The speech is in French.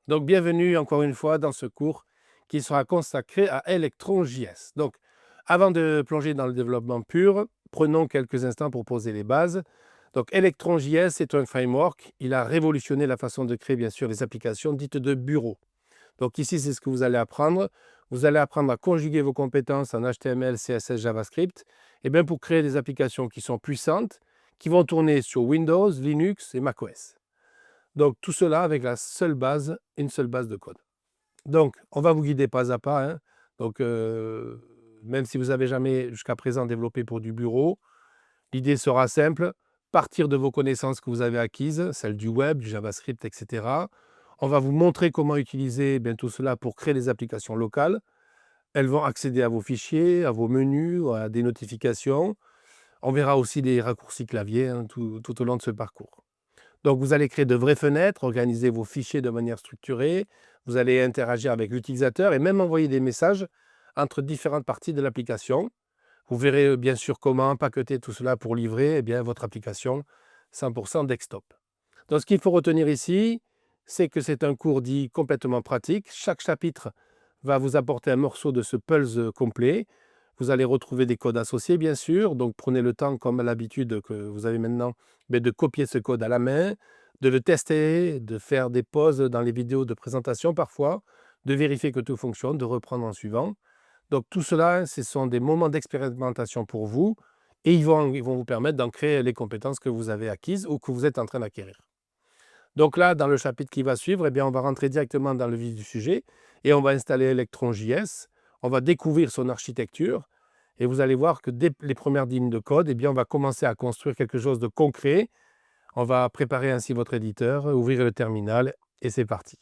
Donc, bienvenue encore une fois dans ce cours qui sera consacré à Electron.js. Donc, avant de plonger dans le développement pur, prenons quelques instants pour poser les bases. Donc, Electron.js est un framework. Il a révolutionné la façon de créer, bien sûr, les applications dites de bureau. Donc, ici, c'est ce que vous allez apprendre. Vous allez apprendre à conjuguer vos compétences en HTML, CSS, JavaScript, et bien pour créer des applications qui sont puissantes, qui vont tourner sur Windows, Linux et macOS. Donc, tout cela avec la seule base, une seule base de code. Donc, on va vous guider pas à pas, hein. Donc, même si vous n'avez jamais jusqu'à présent développé pour du bureau, l'idée sera simple, partir de vos connaissances que vous avez acquises, celles du web, du JavaScript, etc. On va vous montrer comment utiliser bien tout cela pour créer des applications locales. Elles vont accéder à vos fichiers, à vos menus, à des notifications. On verra aussi des raccourcis clavier, hein, tout au long de ce parcours. Donc, vous allez créer de vraies fenêtres, organiser vos fichiers de manière structurée, vous allez interagir avec l'utilisateur et même envoyer des messages entre différentes parties de l'application. Vous verrez bien sûr comment empaqueter tout cela pour livrer votre application 100% desktop. Donc, ce qu'il faut retenir ici, c'est que c'est un cours dit complètement pratique. Chaque chapitre va vous apporter un morceau de ce puzzle complet. Vous allez retrouver des codes associés, bien sûr. Donc, prenez le temps, comme à l'habitude que vous avez maintenant, de copier ce code à la main, de le tester, de faire des pauses dans les vidéos de présentation parfois, de vérifier que tout fonctionne, de reprendre en suivant. Donc, tout cela, ce sont des moments d'expérimentation pour vous et ils vont vous permettre d'en créer les compétences que vous avez acquises ou que vous êtes en train d'acquérir. Donc là, dans le chapitre qui va suivre, on va rentrer directement dans le vif du sujet et on va installer Electron.js. On va découvrir son architecture et vous allez voir que dès les premières lignes de code, on va commencer à construire quelque chose de concret. On va préparer ainsi votre éditeur, ouvrir le terminal et c'est parti.